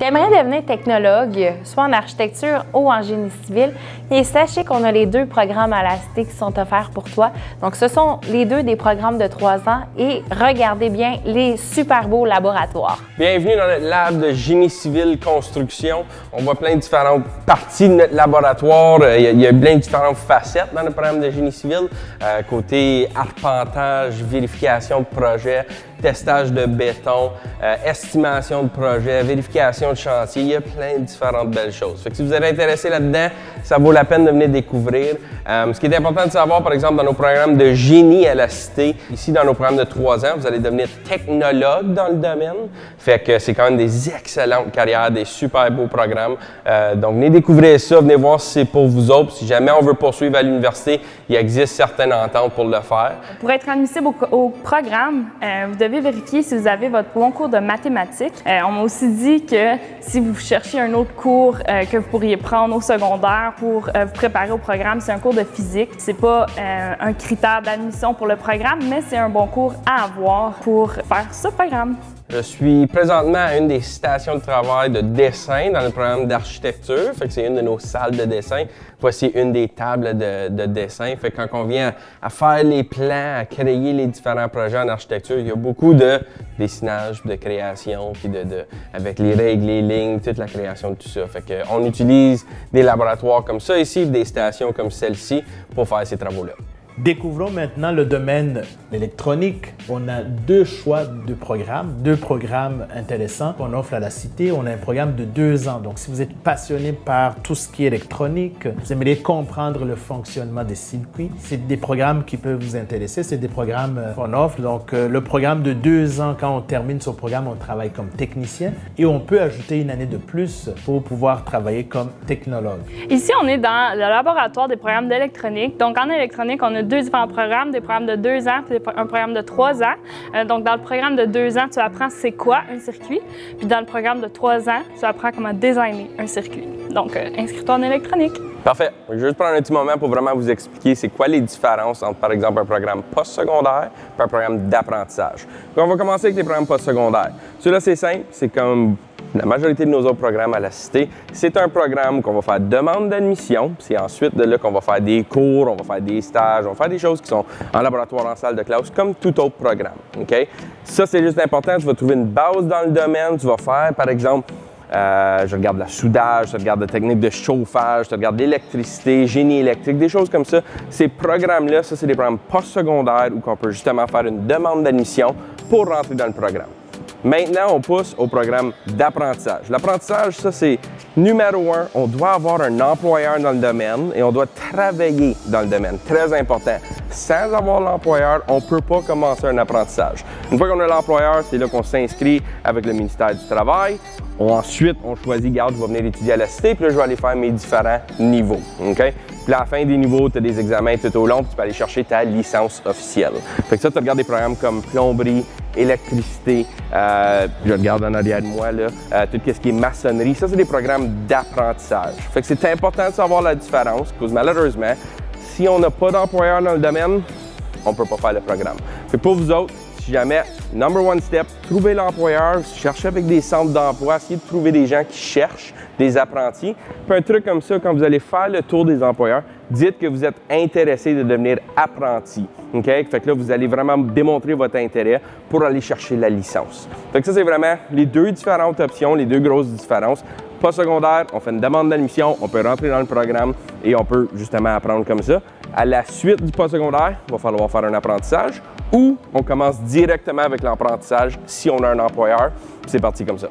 Tu aimerais devenir technologue, soit en architecture ou en génie civil, et sachez qu'on a les deux programmes à la Cité qui sont offerts pour toi. Donc, ce sont les deux des programmes de 3 ans et regardez bien les super beaux laboratoires. Bienvenue dans notre lab de génie civil construction. On voit plein de différentes parties de notre laboratoire. Il y a plein de différentes facettes dans le programme de génie civil. Côté arpentage, vérification de projet, testage de béton, estimation de projet, vérification de chantier, il y a plein de différentes belles choses. Fait que si vous êtes intéressé là-dedans, ça vaut la peine de venir découvrir. Ce qui est important de savoir, par exemple, dans nos programmes de génie à la Cité, ici dans nos programmes de 3 ans, vous allez devenir technologue dans le domaine. Fait que c'est quand même des excellentes carrières, des super beaux programmes. Donc venez découvrir ça, venez voir si c'est pour vous autres. Si jamais on veut poursuivre à l'université, il existe certaines ententes pour le faire. Pour être admissible au programme, vous devez vérifier si vous avez votre bon cours de mathématiques. On m'a aussi dit que si vous cherchez un autre cours que vous pourriez prendre au secondaire pour vous préparer au programme, c'est un cours de physique. C'est pas un critère d'admission pour le programme, mais c'est un bon cours à avoir pour faire ce programme. Je suis présentement à une des stations de travail de dessin dans le programme d'architecture. Fait que c'est une de nos salles de dessin. Voici une des tables de dessin. Fait que quand on vient à faire les plans, à créer les différents projets en architecture, il y a beaucoup de dessinage, de création, puis avec les règles, les lignes, toute la création de tout ça. Fait que on utilise des laboratoires comme ça ici, des stations comme celle-ci pour faire ces travaux-là. Découvrons maintenant le domaine électronique. On a 2 choix de programmes, 2 programmes intéressants qu'on offre à la Cité. On a un programme de 2 ans. Donc, si vous êtes passionné par tout ce qui est électronique, vous aimeriez comprendre le fonctionnement des circuits, c'est des programmes qui peuvent vous intéresser. C'est des programmes qu'on offre. Donc, le programme de 2 ans, quand on termine ce programme, on travaille comme technicien et on peut ajouter une année de plus pour pouvoir travailler comme technologue. Ici, on est dans le laboratoire des programmes d'électronique. Donc, en électronique, on a 2 différents programmes, des programmes de 2 ans et un programme de 3 ans. Donc, dans le programme de 2 ans, tu apprends c'est quoi un circuit. Puis dans le programme de 3 ans, tu apprends comment designer un circuit. Donc, inscris-toi en électronique. Parfait. Je vais juste prendre un petit moment pour vraiment vous expliquer c'est quoi les différences entre, par exemple, un programme postsecondaire et un programme d'apprentissage. On va commencer avec les programmes postsecondaires. Celui-là, c'est simple. C'est comme la majorité de nos autres programmes à la Cité. C'est un programme qu'on va faire demande d'admission. C'est ensuite de là qu'on va faire des cours, on va faire des stages, on va faire des choses qui sont en laboratoire, en salle de classe, comme tout autre programme. OK? Ça, c'est juste important. Tu vas trouver une base dans le domaine. Tu vas faire, par exemple, je regarde la soudage, je regarde la technique de chauffage, je regarde l'électricité, génie électrique, des choses comme ça. Ces programmes-là, ça, c'est des programmes postsecondaires où on peut justement faire une demande d'admission pour rentrer dans le programme. Maintenant, on pousse au programme d'apprentissage. L'apprentissage, ça, c'est numéro 1. On doit avoir un employeur dans le domaine et on doit travailler dans le domaine. Très important. Sans avoir l'employeur, on ne peut pas commencer un apprentissage. Une fois qu'on a l'employeur, c'est là qu'on s'inscrit avec le ministère du Travail. Ensuite, on choisit, regarde, je vais venir étudier à la Cité, puis là, je vais aller faire mes différents niveaux. OK? Puis à la fin des niveaux, tu as des examens tout au long, puis tu peux aller chercher ta licence officielle. Fait que ça, tu regardes des programmes comme plomberie, électricité, je regarde en arrière de moi, là, tout ce qui est maçonnerie. Ça, c'est des programmes d'apprentissage. Fait que c'est important de savoir la différence, parce que malheureusement, si on n'a pas d'employeur dans le domaine, on ne peut pas faire le programme. Fait que pour vous autres, si jamais, number 1 step, trouvez l'employeur, cherchez avec des centres d'emploi, essayez de trouver des gens qui cherchent des apprentis. Puis un truc comme ça, quand vous allez faire le tour des employeurs, dites que vous êtes intéressé de devenir apprenti. OK? Fait que là, vous allez vraiment démontrer votre intérêt pour aller chercher la licence. Fait que ça, c'est vraiment les 2 différentes options, les 2 grosses différences. Postsecondaire, on fait une demande d'admission, on peut rentrer dans le programme et on peut justement apprendre comme ça. À la suite du postsecondaire, il va falloir faire un apprentissage ou on commence directement avec l'apprentissage si on a un employeur. C'est parti comme ça.